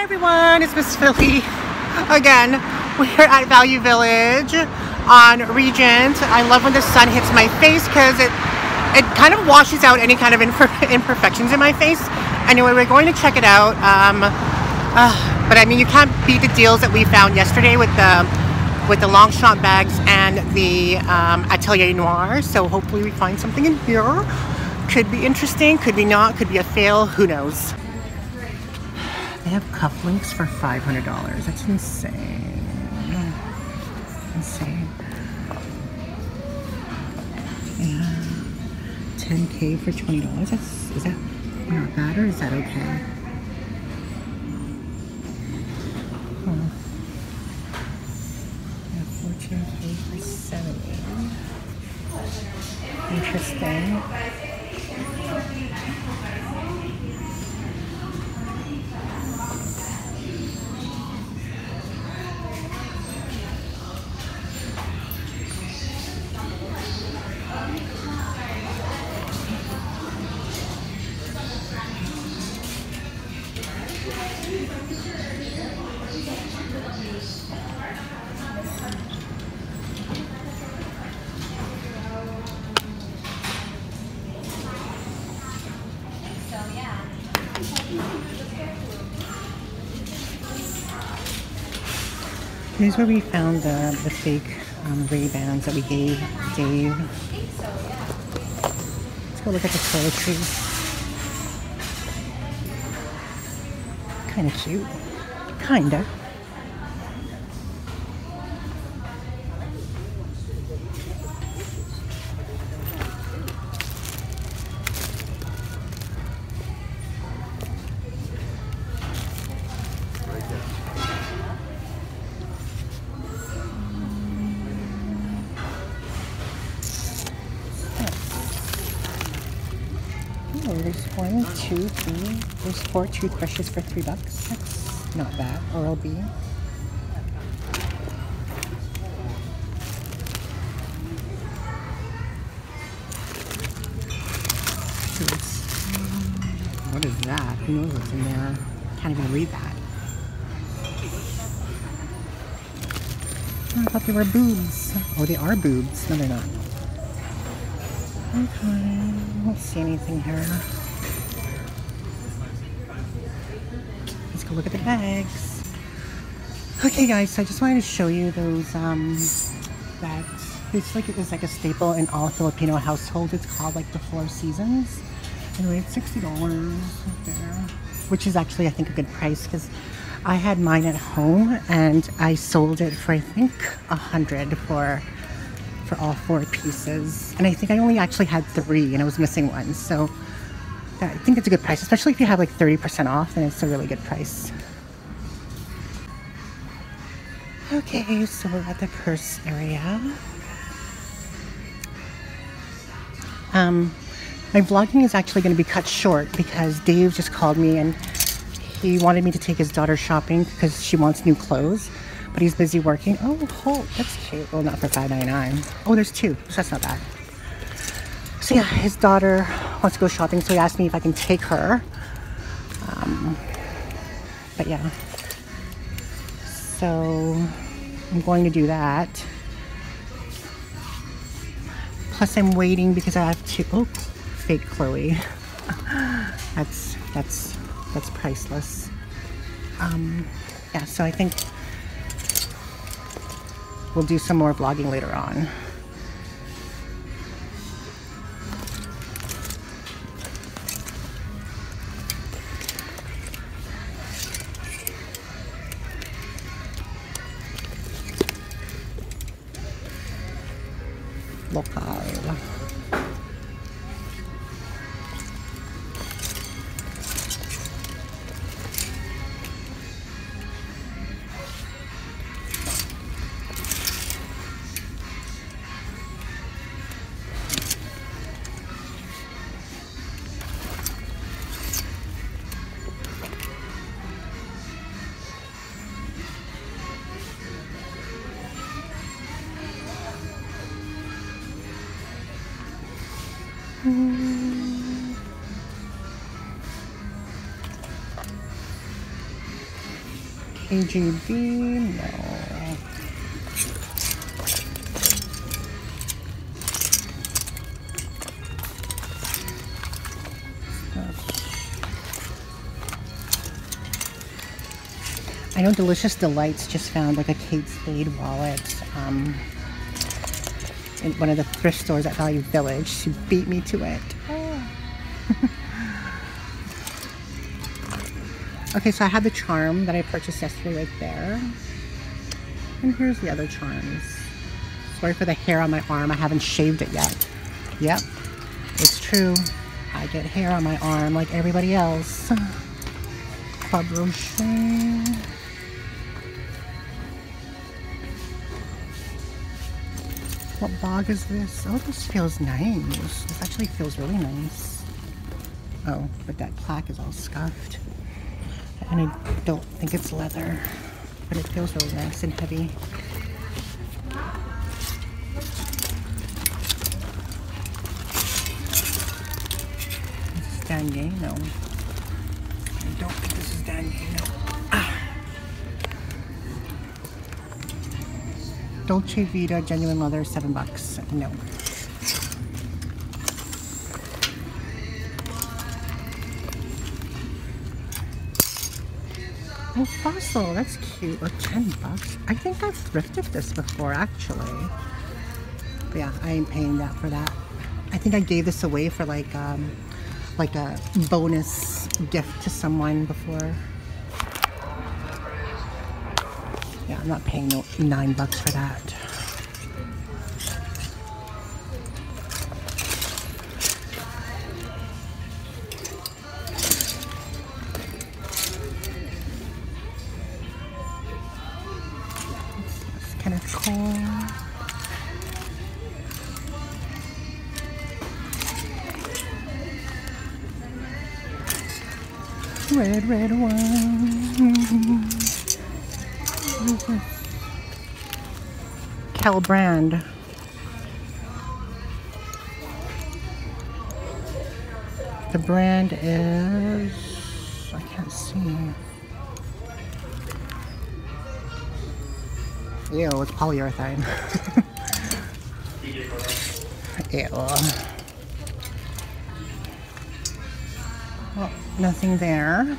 everyone, it's Miss Philly again. We're at Value Village on Regent. I love when the sun hits my face because it kind of washes out any kind of imperfections in my face. Anyway, we're going to check it out. But I mean, you can't beat the deals that we found yesterday with the long shot bags and the Atelier Noir. So hopefully we find something in here. Could be interesting, could be not, could be a fail, who knows. They have cufflinks for $500. That's insane. Insane. Yeah. 10K for $20. Is that not bad or is that okay? Huh. Yeah, 14K for 70. Interesting. Here's where we found the fake Ray-Bans that we gave Dave. Let's go look at the toiletries. Kind of cute. Kinda. There's 1, 2, 3. There's 4 toothbrushes for $3. That's not bad. Oral-B. What is that? Who knows what's in there? Can't even read that. I thought they were boobs. Oh, they are boobs. No, they're not. Okay. I don't see anything here. Let's go look at the bags. Okay guys, so I just wanted to show you those bags. It's like a staple in all Filipino households. It's called like the 4 Seasons. Anyway, it's $60 right there. Which is actually I think a good price because I had mine at home and I sold it for I think $100 for all 4 pieces, and I think I only actually had 3 and I was missing 1, so I think it's a good price, especially if you have like 30% off, then it's a really good price. Okay, so we're at the purse area. My vlogging is actually going to be cut short because Dave just called me and he wanted me to take his daughter shopping because she wants new clothes. But he's busy working. Oh, Hulk, that's cute. Well, not for $5.99. Oh, there's 2, so that's not bad. So yeah, his daughter wants to go shopping, so he asked me if I can take her. But yeah. So I'm going to do that. Plus I'm waiting because I have to, oh, fake Chloe. That's priceless. Yeah, so I think we'll do some more vlogging later on. Local. AJB, no. I know Delicious Delights just found like a Kate Spade wallet in one of the thrift stores at Value Village. She beat me to it. Oh. Okay, so I had the charm that I purchased yesterday right there. And here's the other charms. Sorry for the hair on my arm. I haven't shaved it yet. Yep, it's true. I get hair on my arm like everybody else. Club Rocher. What bag is this? Oh, this feels nice. This actually feels really nice. Oh, but that plaque is all scuffed. And I don't think it's leather. But it feels really nice and heavy. This is Danier? No. I don't think this is Danier, no. Dolce Vita Genuine Leather, $7. No. Oh, Fossil, that's cute. Or $10. I think I've thrifted this before, actually. But yeah, I ain't paying that for that. I think I gave this away for like a bonus gift to someone before. Yeah, I'm not paying no $9 for that. It's kind of cool. Red wine. Kel brand. The brand is, I can't see. Ew, it's polyurethane. Ew. Well, nothing there.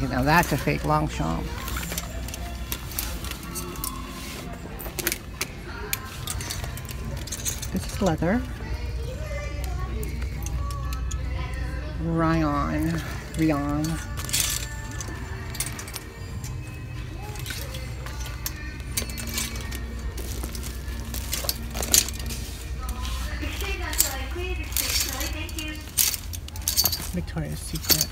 You know, that's a fake Longchamp. This is leather. Rayon. Victoria's Secret.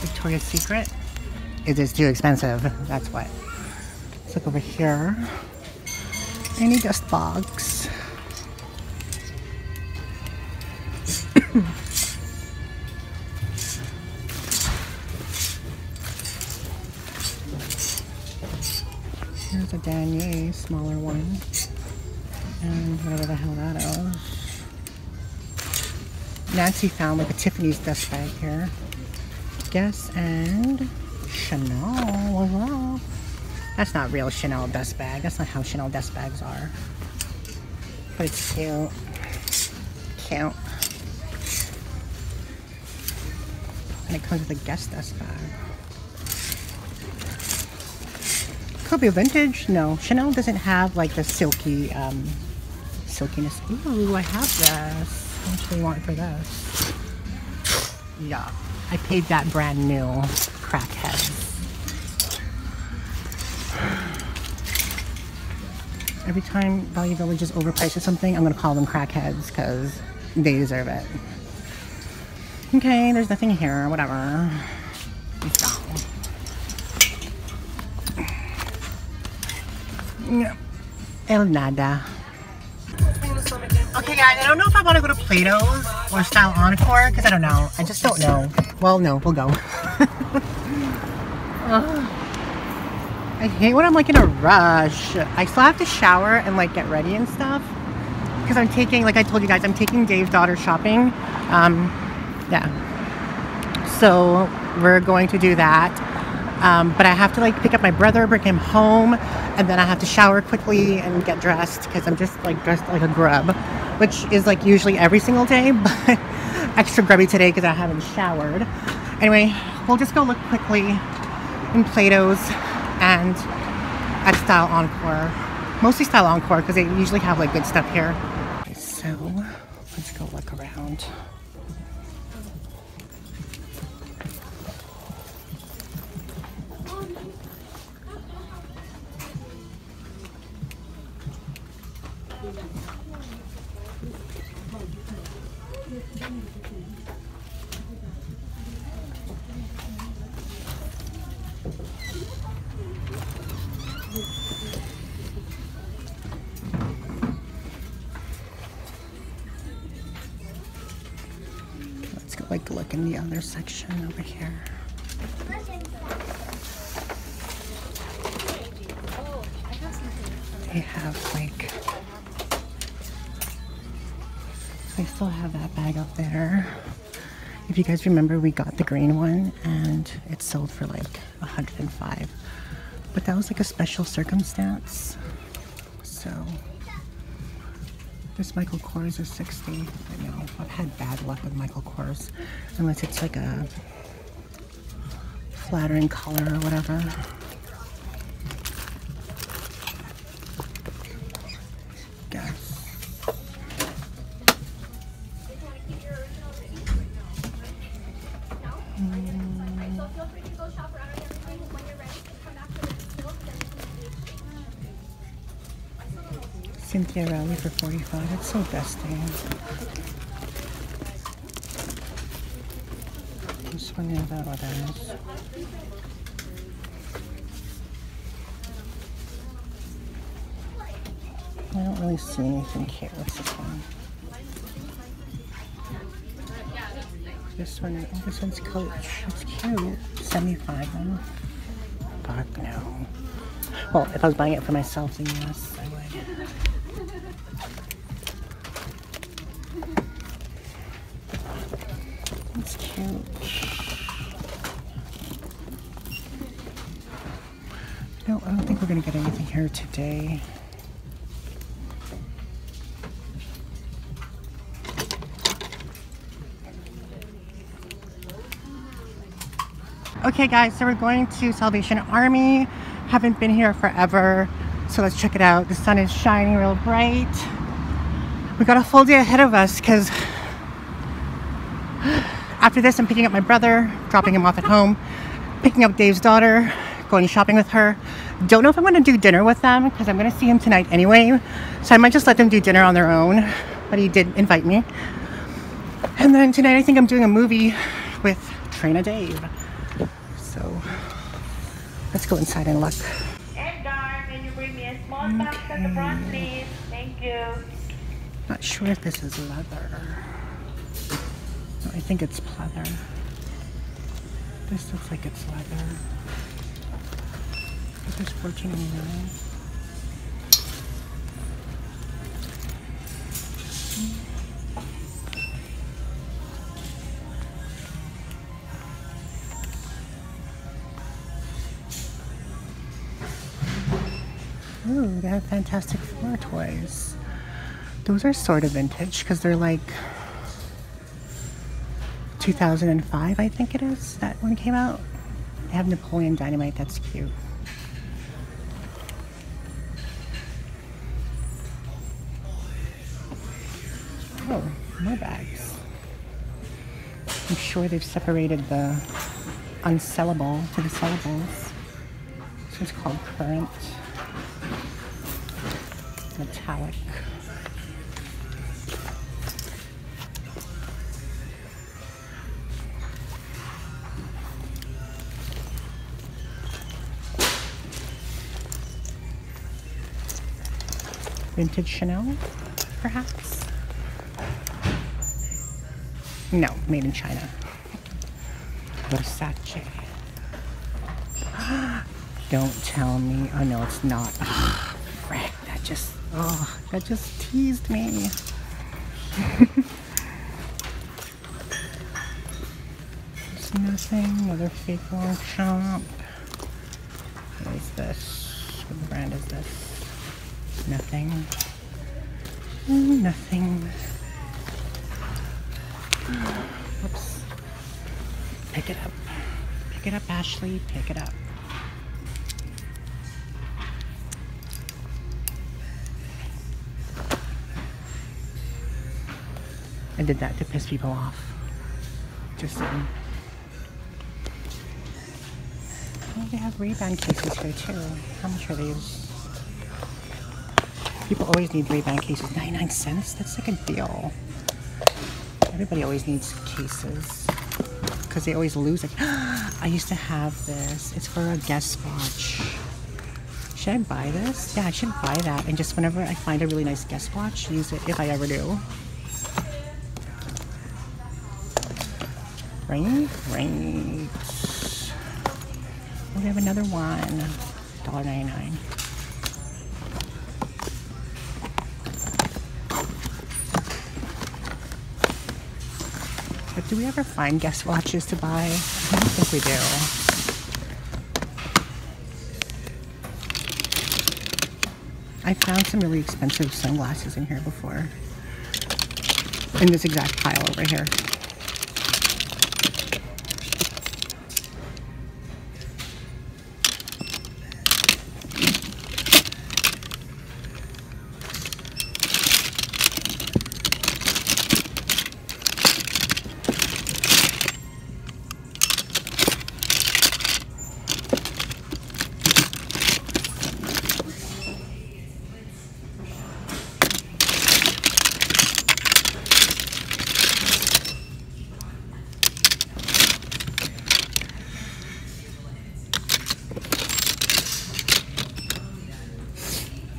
Victoria's Secret? It is too expensive. That's what. Let's look over here. Any dust box. Here's a Danier, smaller one. And whatever the hell that is. Nancy found like a Tiffany's dust bag here. Guess and Chanel. Wow. That's not real Chanel dust bag. That's not how Chanel dust bags are. But it's cute. Cute. And it comes with a Guess dust bag. Could be vintage. No, Chanel doesn't have like the silky silkiness. Ooh, I have this. How much do you want for this? Yeah, I paid that brand new. Crackheads. Every time Value Village is overpriced or something, I'm gonna call them crackheads because they deserve it. Okay, there's nothing here. Whatever. Let's go. El nada. Okay guys, I don't know if I want to go to Plato's or style Encore because I don't know. I just don't know. Well, no, we'll go. I hate when I'm like in a rush. I still have to shower and like get ready and stuff because I'm taking, like I told you guys, I'm taking Dave's daughter shopping. Yeah. So we're going to do that. But I have to like pick up my brother, bring him home, and then I have to shower quickly and get dressed because I'm just like dressed like a grub, which is like usually every single day, but extra grubby today because I haven't showered. Anyway, we'll just go look quickly in Plato's and at Style Encore. Mostly Style Encore because they usually have like good stuff here. Okay, so let's go look around. Let's go like look in the other section over here. They have like, they still have that bag up there. If you guys remember, we got the green one and it sold for like 105, but that was like a special circumstance. So this Michael Kors is 60. I know I've had bad luck with Michael Kors unless it's like a flattering color or whatever. Guess. Cynthia Rowley for 45. It's so dusty. This one is about what that is. I don't really see anything cute. What's this one? This one's Coach. It's cute. 75 though. Fuck no. Well, if I was buying it for myself, then yes, I would. It's cute. No, I don't think we're gonna get anything here today. Okay guys, so we're going to Salvation Army. Haven't been here forever, so let's check it out. The sun is shining real bright. We got a full day ahead of us because after this I'm picking up my brother, dropping him off at home, picking up Dave's daughter, going shopping with her. Don't know if I'm going to do dinner with them because I'm going to see him tonight anyway, so I might just let them do dinner on their own, but he did invite me. And then tonight I think I'm doing a movie with Traina Dave. So let's go inside and look. Edgar, can you bring me a small box at the front, please? Thank you. Not sure if this is leather. No, I think it's pleather. This looks like it's leather. This is $14.99. Ooh, they have Fantastic Four toys. Those are sort of vintage because they're like 2005, I think it is, that one came out. They have Napoleon Dynamite, that's cute. Oh, more bags. I'm sure they've separated the unsellable to the sellables. This one's called Current. Metallic. Vintage Chanel, perhaps? No, made in China. Versace. Don't tell me. Oh no, it's not. Oh, frick, that just teased me. Nothing. Another fake long chomp. What is this? What brand is this? Nothing. Nothing. Whoops. Pick it up. Pick it up, Ashley. Pick it up. I did that to piss people off. Just saying. Oh, they have Ray-Ban cases here too. How much are these? People always need Ray-Ban cases. 99 cents? That's like a deal. Everybody always needs cases. Because they always lose it. I used to have this. It's for a guest watch. Should I buy this? Yeah, I should buy that. And just whenever I find a really nice guest watch, use it if I ever do. Right? Right. We have another one. $1.99. But do we ever find guest watches to buy? I don't think we do. I found some really expensive sunglasses in here before. In this exact pile over here.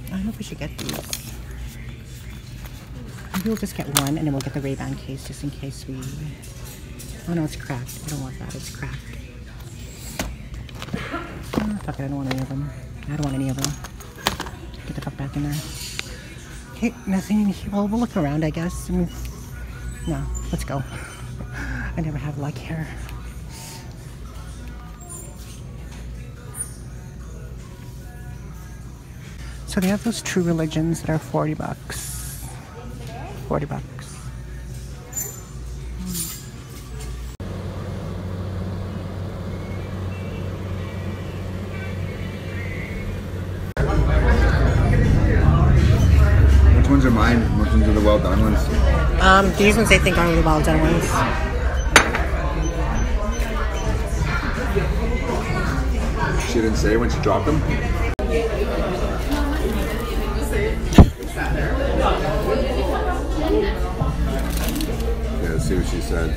I don't know if we should get these. Maybe we'll just get one and then we'll get the Ray-Ban case just in case we... Oh no, it's cracked. I don't want that. It's cracked. Oh, fuck it. I don't want any of them. I don't want any of them. Get the fuck back in there. Okay, nothing in here. Well, we'll look around, I guess. I mean, no, let's go. I never have luck here. So they have those True Religions that are 40 bucks. 40 bucks. Which ones are mine? Which ones are the well done ones? These ones I think are the well done ones. She didn't say when she dropped them? Yeah, let's see what she said.